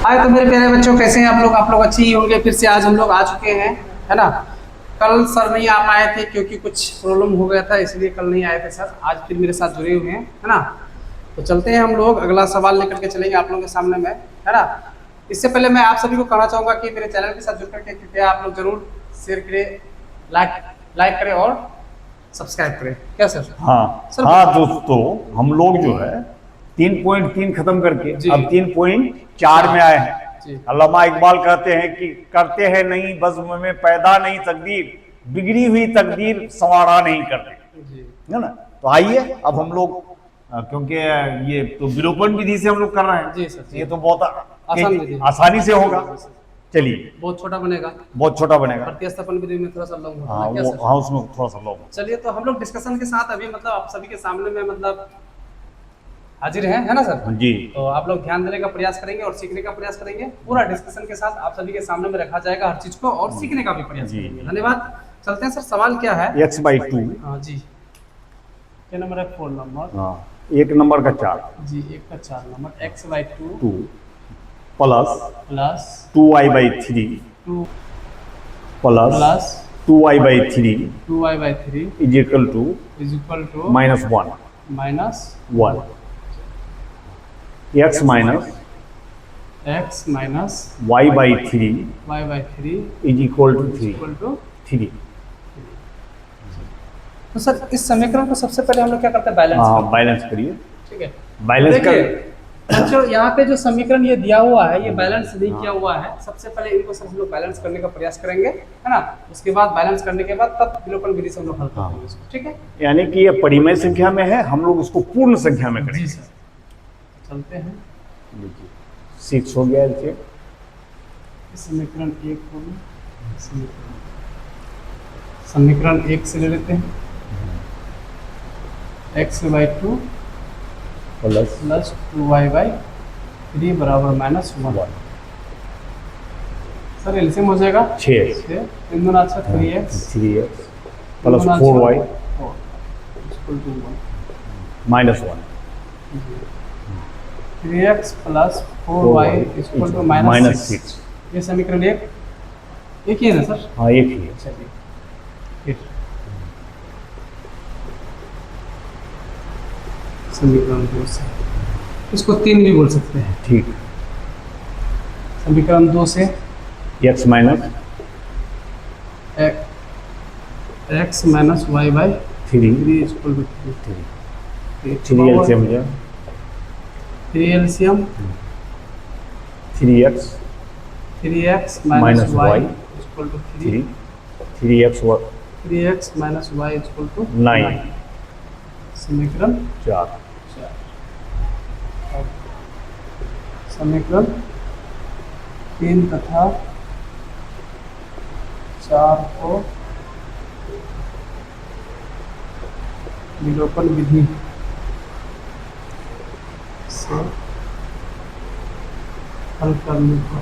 हाय तो मेरे प्यारे बच्चों, कैसे हैं आप लोग अच्छे ही होंगे। फिर से आज हम लोग आ चुके हैं, है ना। कल सर नहीं आ पाए थे क्योंकि कुछ प्रॉब्लम हो गया था, इसलिए कल नहीं आए थे सर। आज फिर मेरे साथ जुड़े हुए हैं, है ना। तो चलते हैं हम लोग, अगला सवाल लेकर के चलेंगे आप लोगों के सामने में, है ना। इससे पहले मैं आप सभी को कहना चाहूँगा कि मेरे चैनल के साथ जुड़ करके कृपया आप लोग जरूर शेयर करें, लाइक करें और सब्सक्राइब करें। क्या सर? हाँ सर हाँ दोस्तों, हम लोग जो है 3.3 खत्म करके अब 3.4 में आए हैं। अल्लामा इकबाल कहते हैं कि करते हैं नहीं बज़्म में पैदा नहीं तकदीर, बिगड़ी हुई तकदीर संवारा नहीं करते, है ना। तो आइए अब हम लोग, क्योंकि ये तो विलोपन विधि से हम लोग कर रहे हैं जी सर, ये तो बहुत आसानी से होगा। चलिए, बहुत छोटा बनेगा, बहुत छोटा बनेगा। प्रतिस्थापन विधि में थोड़ा सा लॉन्ग होता हाँ है, क्या वो सर? हाँ, उसमें थोड़ा सा लॉन्ग। चलिए, तो हम लोग डिस्कशन के साथ अभी मतलब आप सभी के सामने में मतलब हाजिर हैं, है ना सर जी। तो आप लोग ध्यान देने का प्रयास करेंगे और सीखने का प्रयास करेंगे। पूरा डिस्कशन के साथ आप सभी के सामने में रखा जाएगा हर चीज को, और सीखने का भी प्रयास करेंगे। धन्यवाद। चलते हैं सर, सवाल क्या है? x/2। हाँ जी, क्या नंबर है? 4 नंबर। हाँ, 1 नंबर का 4 जी, 1 का 4 नंबर। x/2 2 plus plus 2y/3 2 plus 2y/3 2y/3 is equal to -1 -1 x minus y/3 is equal to 3। तो सर इस समीकरण को सबसे पहले हम लोग क्या करते हैं? बैलेंस करते हैं। बैलेंस करिए। ठीक है, बैलेंस कर। बच्चों यहाँ पे जो समीकरण ये दिया हुआ है, ये बैलेंस नहीं किया हुआ है। सबसे पहले इनको सब हम लोग बैलेंस करने का प्रयास करेंगे, है ना। उसके बाद बैलेंस करने के बाद तब विलोपन विधि से हम लोग हल करेंगे इसको, ठीक है। यानी कि ये परिमेय संख्या में है, हम लोग उसको पूर्ण संख्या में करेंगे। जी सर, चलते हैं। 6 हो गया इसे। समीकरण 1 हो गया, समीकरण 1 से ले लेते हैं। x/2 प्लस 2y/3 बराबर -1। सर एलसीएम हो जाएगा 6 3 दूना 6 3x plus 4y -1 3x plus 4y -6। ये समीकरण एक ही है ना सर? हाँ, एक ही है। चलिए, समीकरण 2 से इसको 3 भी बोल सकते हैं। ठीक। समीकरण 2 से x minus y/3 equal to 3 LCM हो जाए 3 LCM 3x minus y equal to 3 3x minus y equal to 9। समीकरण 4। समीकरण 3 तथा 4 को विलोपन विधि से हल करने को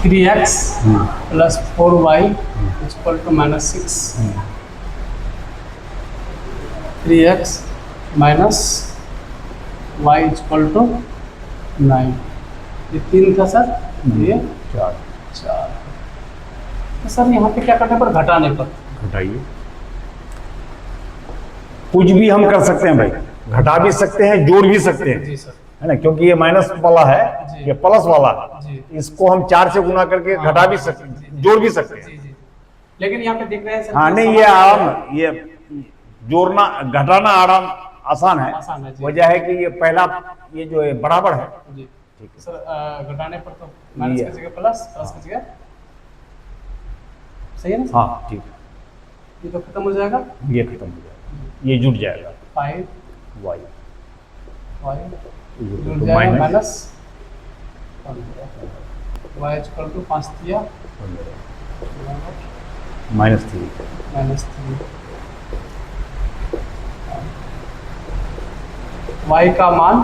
3x plus 4y equal to -6। 3x minus y equal to 9। ये 3 था सर, ये 4। तो सर यहाँ पे क्या करने पर? घटाने पर। घटाइए। कुछ भी हम कर सकते हैं भाई, घटा भी सकते हैं, जोड़ भी सकते हैं। जी सर, है ना, क्योंकि ये माइनस वाला है, ये प्लस वाला है। इसको हम 4 से गुना करके घटा भी सकते हैं, जोड़ भी सकते हैं। लेकिन यहाँ पे देख रहे हैं सर, हाँ नहीं, ये आराम, ये जोड़ना घटाना आराम आसान है। वजह है कि ये पहला ये जो है बराबर है। ठीक है सर, घटाने पर तो माइनस की जगह प्लस की जगह सही है ना? हाँ ठीक, ये तो खत्म हो जाएगा, ये खत्म हो जाएगा, ये जुड़ जाएगा। 5y minus y equal to 5 दिया -3 y का मान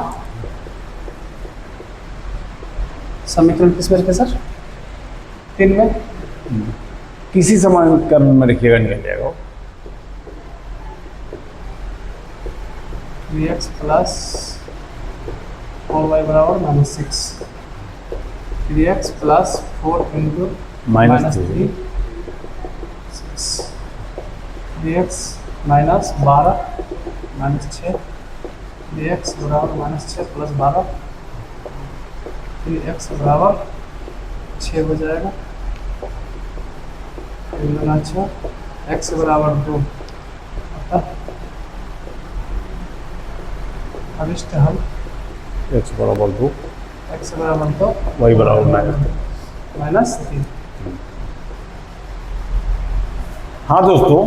समीकरण किस में रखे सर? 3 में किसी समीकरण में रखिएगा, निकल जाएगा वो। 3x प्लस 4y बराबर -6, 3x plus 4 into -3, 6, 3x minus 12 -6, 3x बराबर -6 प्लस 12, 3x बराबर 6 हो जाएगा, 6, x बराबर 2, अभिष्ट हल x बराबर 2, x बराबर 2, y बराबर -3। हाँ दोस्तों,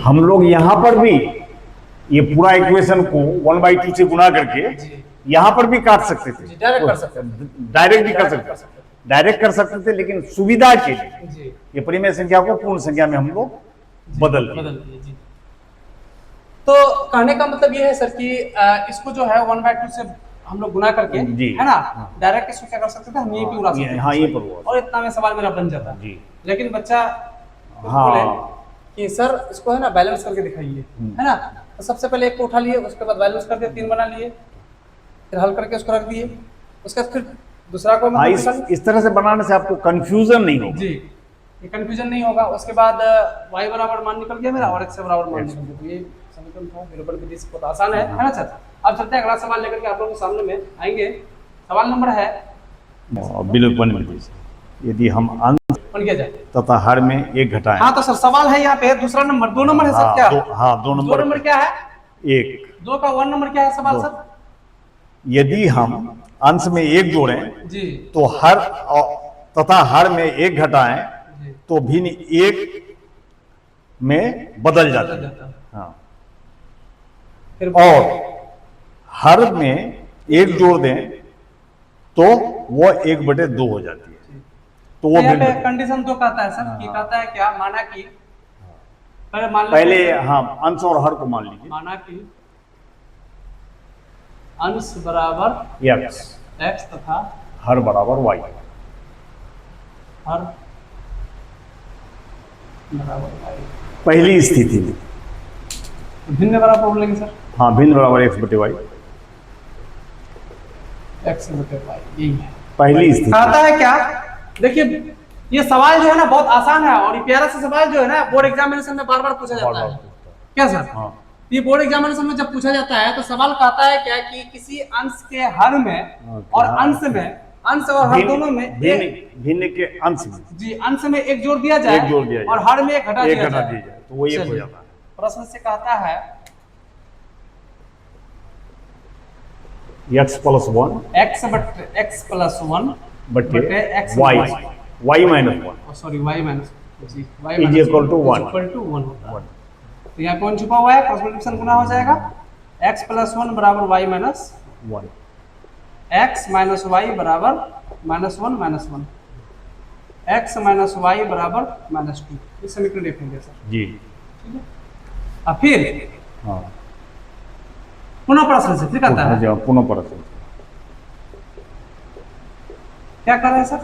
हम लोग यहाँ पर भी ये पूरा इक्वेशन को 1/2 से गुणा करके यहाँ पर भी काट सकते थे, डायरेक्ट कर सकते थे, डायरेक्ट भी कर सकते थे, डायरेक्ट कर सकते थे, लेकिन सुविधा के लिए जी ये परिमेय संख्या को पूर्ण संख्या में हम लोग बदल दिए जी। तो कहने का मतलब ये है सर कि इसको जो है 1/2 से हम लोग गुना करके जी, है ना, हाँ। डायरेक्ट इसको क्या कर सकते थे, हम यहीं पे उड़ा सकते थे, हाँ ये पर हुआ और इतना में सवाल मेरा बन जाता जी। लेकिन बच्चा हाँ बोले कि सर इसको है ना बैलेंस करके दिखाइए, है ना। तो सबसे पहले एक को उठा लिए, उसके बाद बैलेंस कर दिया, 3 बना लिए, फिर हल करके उसको रख दिए, उसके बाद फिर दूसरा को हाँ, इस तरह से बनाने से आपको कंफ्यूजन नहीं होगा जी, ये कंफ्यूजन नहीं होगा। उसके बाद y बराबर मान निकल गया मेरा और x बराबर मान निकल गया, तो ये समीकरण था निरूपण विधि से बहुत आसान है ना सर। अब चलते हैं अगला सवाल लेकर के आप लोगों के सामने में आएंगे। सवाल नंबर है विलोपन विधि से यदि हम अंश बन गया जाए तथा हर में एक घटाएं। हाँ तो सर सवाल है यहाँ पे दूसरा नंबर, 2 नंबर है सर, क्या दो दो नंबर नंबर क्या है, 1। 2 का 1 नंबर क्या है सवाल दो। सर? यदि हम अंश में 1 जोड़ें जी तो हर तथा हर में 1 घटाएं जी तो भिन्न 1 में बदल जाता है। जाता है। हाँ, फिर और हर में 1 जोड़ दें तो वो 1/2 हो जाती है, तो वो यहाँ पे भिन्न। कंडीशन 2 कहता है सर, कि कहता है क्या, माना कि पहले मान लेते पहले हैं, हाँ अंश और हर को मान लीजिए। माना कि अंश बराबर x तथा हर बराबर y। हर बराबर y। पहली स्थिति में भिन्न बराबर बोलेंगे सर, हाँ भिन्न बराबर x/y, x/y यही है पहली स्थिति। कहता है क्या, देखिए ये सवाल जो है ना बहुत आसान है, और ये प्यारा सा सवाल जो है ना बोर्ड एग्जामिनेशन में बार बार पूछा जाता है, क्या सर? हाँ ये बोर्ड एग्जामिनेशन में जब पूछा जाता है तो सवाल कहता है क्या कि किसी अंश के हर में और अंश में, अंश और हर दोनों में भिन्न के अंश में जी अंश में 1 जोड़ दिया जाए, एक जोड़ दिया जाए और हर में 1 घटा एक दिया घटा जाए, दिया जाए तो वो 1 हो चलिए। जाता है। प्रश्न से कहता है x + 1 x + 1 बटे x y -1 sorry y minus जी y इज इक्वल टू 1। होता है। तो यहाँ पे 1 छुपा हुआ है, क्रॉस मल्टीप्लिकेशन गुना हो जाएगा, x + 1 बराबर y - 1 x माइनस y बराबर -1 -1, x माइनस y बराबर -2। इस समीकरण लिखेंगे सर, जी। ठीक है। अब फिर हाँ पुनः प्रश्न से फिर कहता है पुनः प्रश्न क्या कर रहे हैं सर,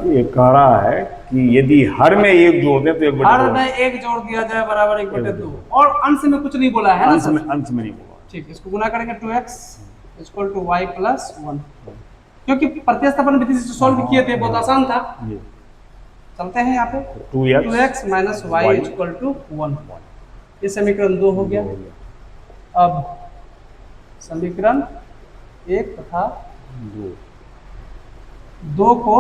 ये कह रहा है कि यदि हर में 1 जोड़ दें तो 1/2 हर में 1 जोड़ दिया जाए बराबर 1/2, और अंश में कुछ नहीं बोला है ना अंश सर? में नहीं होगा। ठीक, इसको गुना करेंगे 2x = y + 1, क्योंकि प्रतिस्थापन विधि से सॉल्व किए थे, बहुत आसान था। जी। चलते हैं यहाँ पे 2x 2x - y = 1, ये समीकरण 2 हो गया। अब समीकरण 1 तथा 2 को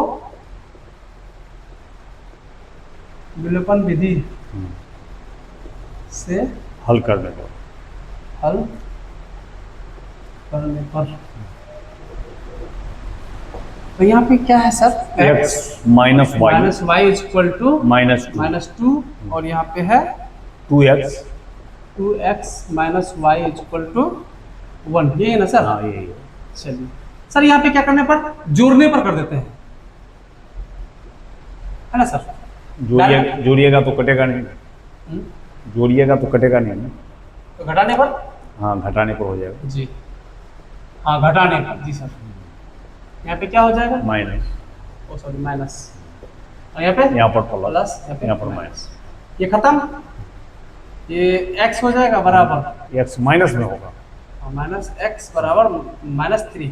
विलोपन विधि से हल करने पर हल करने पर, तो यहाँ पे क्या है सर, x - y -y = -2, और यहाँ पे है 2x 2x - y = 1, ये है ना सर? हाँ ये चलिए सर, यहाँ पे क्या करने पर, जोड़ने पर कर देते हैं, है ना सर? जोड़िएगा तो कटेगा नहीं, हम्म, जोड़िएगा तो कटेगा नहीं ना। तो घटाने पर, हाँ घटाने पर हो जाएगा जी हाँ घटाने पर जी सर। यहाँ पे क्या हो जाएगा, माइनस ओ सॉरी माइनस, और यहाँ पे यहाँ पर प्लस, यहाँ पर माइनस, ये खत्म, ये x हो जाएगा बराबर एक्स माइनस में होगा, माइनस एक्स बराबर -3,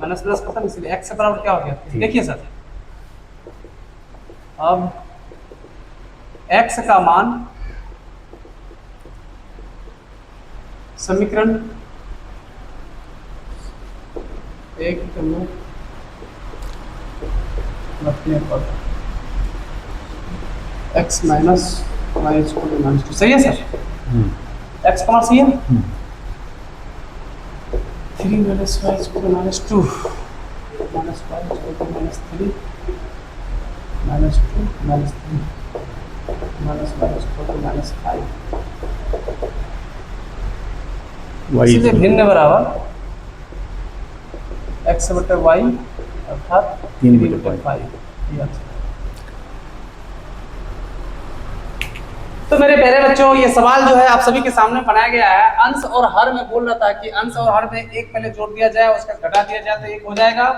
माइनस प्लस खत्म, इसलिए x से बराबर क्या हो गया। देखिए सर, अब x का मान समीकरण एक x माइनस वाई -2, सही है सर, x का मान सही है, 3 minus y -2 minus y -3 minus 2 minus 3 minus y -5, इसलिए भिन्न बराबर x बटे वाई अर्थात 3/5। तो मेरे प्यारे बच्चों, ये सवाल जो है आप सभी के सामने बनाया गया है। अंश और हर में बोल रहा था कि अंश और हर में एक पहले जोड़ दिया जाए, उसका घटा दिया जाए तो एक हो जाएगा।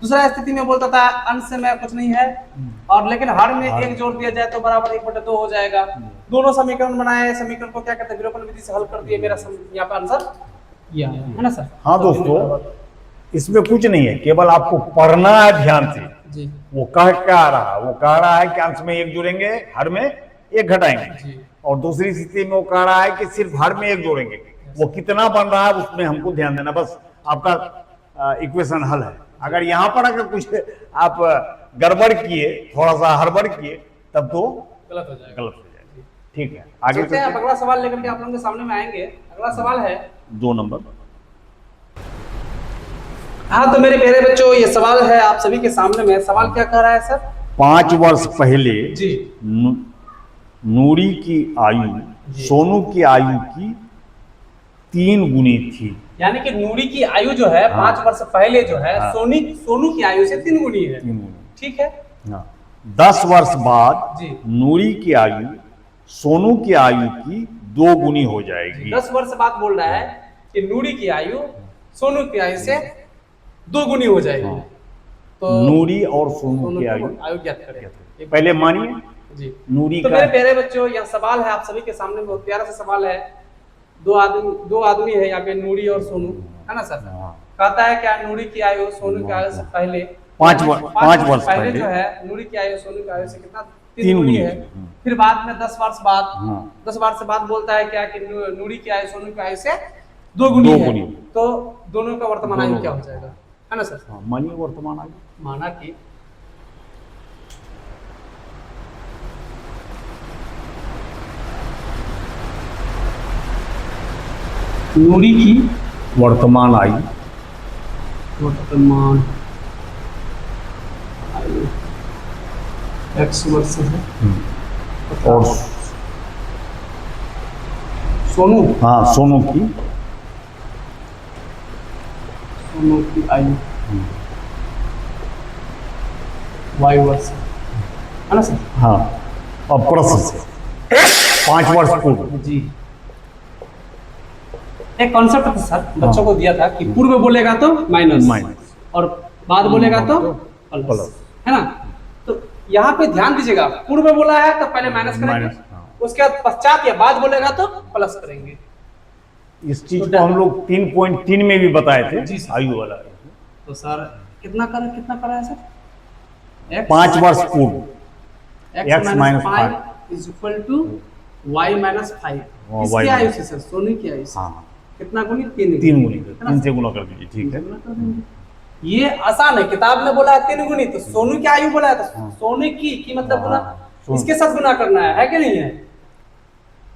दूसरा स्थिति में बोलता था अंश में कुछ नहीं है, और लेकिन हर में एक जोड़ दिया जाए तो बराबर 1/2 हो जाएगा। दोनों समीकरण बनाए, समीकरण को क्या कहते हैं, विलोपन विधि से हल कर दिए। मेरा यहाँ पे आंसर ये आया है ना सर। हाँ तो दोस्तों, इसमें कुछ नहीं है, केवल आपको पढ़ना है ध्यान से जी। वो कह क्या रहा है। वो कह रहा है कि अंश में एक जोड़ेंगे, हर में एक घटाएंगे जी। और दूसरी स्थिति में वो कह रहा है कि सिर्फ हर में एक जोड़ेंगे। वो कितना बन रहा है उसमें हमको ध्यान देना, बस आपका इक्वेशन हल है। अगर यहाँ पर अगर कुछ आप गड़बड़ किए, थोड़ा सा हड़बड़ किए, तब तो गलत हो जाएगा। ठीक है, आगे चलते हैं। आप अगला सवाल लेकर के आप लोगों के सामने में आएंगे। अगला सवाल है 2 नंबर। हाँ, तो मेरे प्यारे बच्चों, ये सवाल है आप सभी के सामने में। सवाल क्या कह रहा है सर? 5 वर्ष पहले जी नूरी की आयु सोनू की आयु की 3 गुनी थी। यानी कि नूरी की आयु जो है 5 वर्ष पहले जो है सोनू की आयु से 3 गुनी है। ठीक है। 10 वर्ष बाद जी नूरी की आयु सोनू की आयु की 2 गुनी हो जाएगी। 10 वर्ष बाद बोल रहा है कि नूरी की आयु सोनू की आयु से 2 गुनी हो जाएगी। तो नूरी और सोनू की आयु ज्ञात करें। पहले मानिए जी। नूरी तो का। मेरे प्यारे बच्चों, यह सवाल है आप सभी के सामने, बहुत प्यारा सा सवाल है। दो आदमी है यहाँ पे, नूरी और सोनू, है ना सर। कहता है क्या नूरी की आयु सोनू की आयु से पहले 5 वर्ष पहले जो है नूरी की आयु सोनू की आयु से कितना 3 गुनी है। फिर बाद में 10 वर्ष बाद 10 वर्ष बाद बोलता है क्या कि नूरी की आयु सोनू की आयु से 2 गुनी है। तो दोनों का वर्तमान आयु क्या हो जाएगा, है ना सर। मानिए वर्तमान आयु, माना कि नूरी की वर्तमान आयु x वर्ष है और सोनू सोनू की आयु y वर्ष है ना सर। अब प्रश्न से 5 वर्ष पूर्व जी एक कॉन्सेप्ट था सर, बच्चों को दिया था कि पूर्व बोलेगा तो माइनस और बाद बोलेगा तो प्लस, है ना। तो यहाँ पे ध्यान दीजिएगा, पूर्व बोला है तो पहले माइनस करेंगे, उसके बाद पश्चात या बाद बोलेगा तो प्लस करेंगे। इस चीज को हम लोग 3.3 में भी बताए थे जी सर। आयु वाला। तो सर कितना करा है सर? 5 वर्ष पूर्व x minus 5 is equal to y minus 5। इसकी आयु से सर, सोनू की आयु से कितना गुनी? 3 गुनी, 3 से गुना कर दीजिए। ठीक है, ये आसान है। किताब में बोला है 3 गुनी, तो सोनू की आयु बोला है तो सोनू की मतलब गुना इसके साथ गुना करना है कि नहीं है।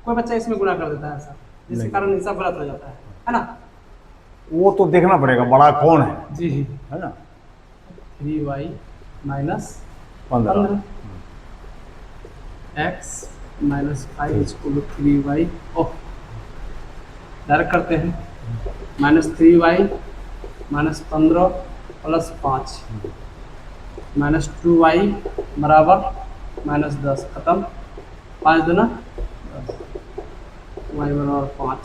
कोई बच्चा इसमें गुना कर देता है सर, जिसके कारण हिसाब गलत हो जाता है ना। वो तो देखना पड़ेगा बड़ा कौन है। जी है ना। 3y minus 15 x minus 5 equal to 3y। ओह, डायरेक्ट करते हैं। Minus 3y minus 15 plus 5 minus 2y बराबर माइनस 10। खत्म। 5 दूना 10, y बराबर 5।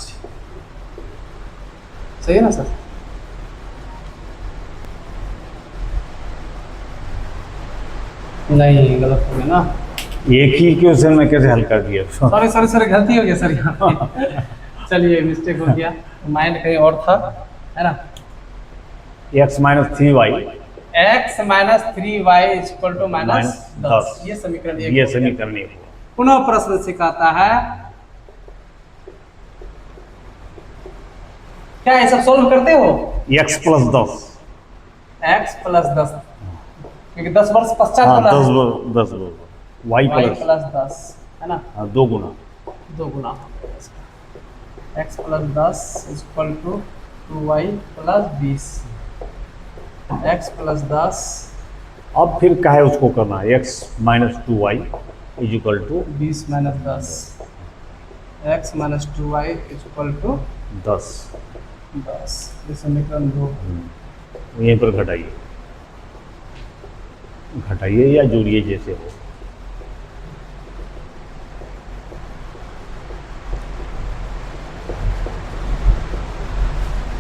सही है ना सर। नहीं, गलत हो गया ना। एक ही क्वेश्चन में कैसे हल कर दिया? सॉरी सॉरी सॉरी, गलती हो गया सर यहाँ पे। चलिए, मिस्टेक हो गया, माइंड कहीं और था, है ना। x minus 3y x minus 3y equal to minus 10, ये समीकरण एक। ये समीकरण एक हुआ। पुनः प्रश्न सिखाता है, क्या ये सब सोल्व करते हो? x प्लस 10, x प्लस 10, क्योंकि 10 वर्ष पश्चात हाँ, वाला है। 10 y y प्लस प्लस 10, है ना, 2 गुना 2 गुना x plus 10 equal to 2y plus 20, x plus 10 अब फिर काहे उसको करना है? x minus 2y is equal to 20 minus 10, x minus 2y equal to 10। 10, ये समीकरण 2। यहीं पर घटाइए, घटाइए या जोड़िए जैसे हो।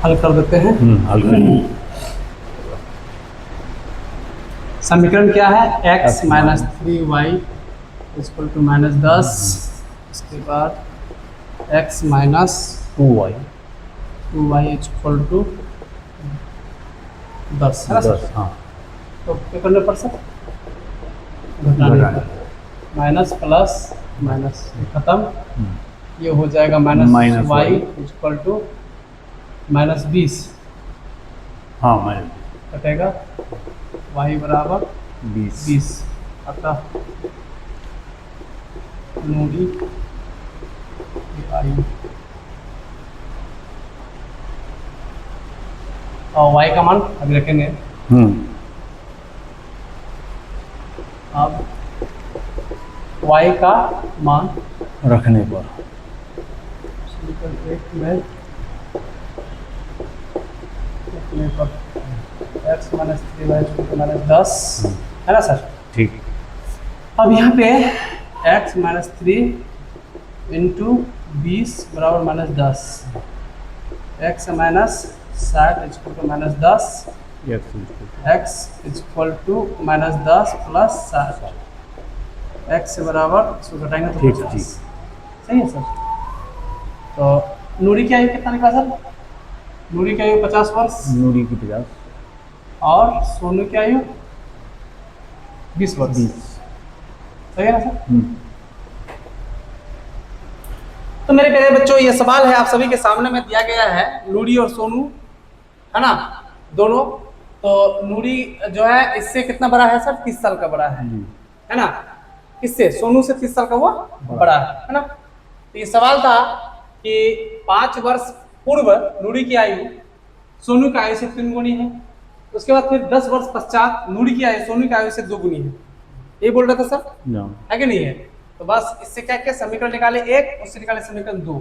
हल कर देते हैं। हल करिए। समीकरण क्या है? x minus 3y equal to minus 10, इसके बाद x minus 2y 2y equal to 10, है ना सर? 10, हाँ, तो क्या करने पर सर? घटाने, माइनस प्लस माइनस खत्म, ये हो जाएगा minus y equal to minus 20, हाँ, माइनस कटेगा y बराबर 20, अतः नूरी आई, और y का मान अभी रखेंगे। अब y का मान रखने पर एक में रखने पर x माइनस 3y माइनस 10, है ना सर? ठीक। अब यहाँ पे x माइनस 3 इंटू 20 बराबर minus 10, x minus 60 equal to minus 10, x equal to minus 10 plus 60, x बराबर इसको घटाएंगे तो 50। सही है सर? तो नूरी की आयु कितना निकला सर? नूरी की आयु 50 वर्ष, नूरी की 50, और सोनू की आयु 20 वर्ष। सही है ना सर? तो मेरे प्यारे बच्चों, ये सवाल है आप सभी के सामने में दिया गया है, नूरी और सोनू, है ना, दोनों। तो नूरी जो है इससे कितना बड़ा है सर? 30 साल का बड़ा है ना? इससे सोनू से 30 साल का वो बड़ा है ना? तो ये सवाल था कि 5 वर्ष पूर्व नूरी की आयु सोनू की आयु से 3 गुनी है, उसके बाद फिर 10 वर्ष पश्चात नूरी की आयु सोनू की आयु से 2 गुनी है। ये बोल रहा था सर, है कि नहीं है? तो बस इससे क्या क्या समीकरण निकाले, एक उससे निकाले समीकरण 2,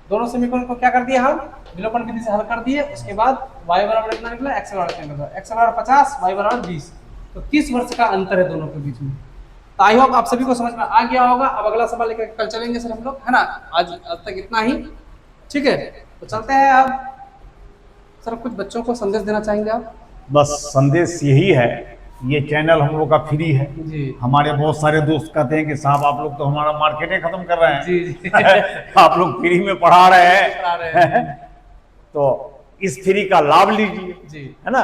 दोनों समीकरण को क्या कर दिया हम? विलोपन विधि से हल कर दिए। उसके बाद y बराबर इतना निकला, x बराबर कितना निकला? x बराबर 50, y बराबर 20, तो 30 वर्ष का अंतर है दोनों के बीच में। तो आई होप आप सभी को समझ में आ गया होगा। अब अगला सवाल लेकर कल चलेंगे सर हम लोग, है ना? आज तक इतना ही, ठीक है? तो चलते हैं। अब सर कुछ बच्चों को संदेश देना चाहेंगे आप? बस संदेश यही है, ये चैनल हम लोग का फ्री है जी। हमारे बहुत सारे दोस्त कहते हैं कि साहब आप लोग तो हमारा मार्केटिंग खत्म कर रहे हैं। जी जी आप लोग फ्री में पढ़ा रहे हैं। तो इस फ्री का लाभ लीजिए जी, है ना,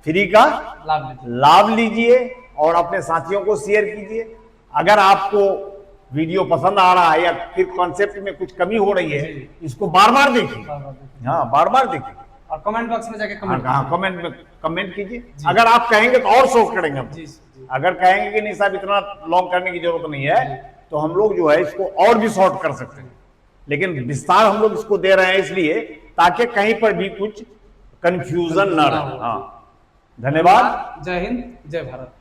फ्री का लाभ लाभ लीजिए और अपने साथियों को शेयर कीजिए। अगर आपको वीडियो पसंद आ रहा है या फिर कॉन्सेप्ट में कुछ कमी हो रही है, इसको बार बार देखिए, हाँ बार बार देखिए और कमेंट बॉक्स में जाके कमेंट में कमेंट कीजिए। अगर आप कहेंगे तो और शॉर्ट करेंगे हम। अगर कहेंगे कि नहीं साहब इतना लॉन्ग करने की जरूरत नहीं है, तो हम लोग जो है इसको और भी शॉर्ट कर सकते हैं, लेकिन विस्तार हम लोग इसको दे रहे हैं इसलिए ताकि कहीं पर भी कुछ कंफ्यूजन ना रहे। हाँ, धन्यवाद। जय हिंद, जय भारत।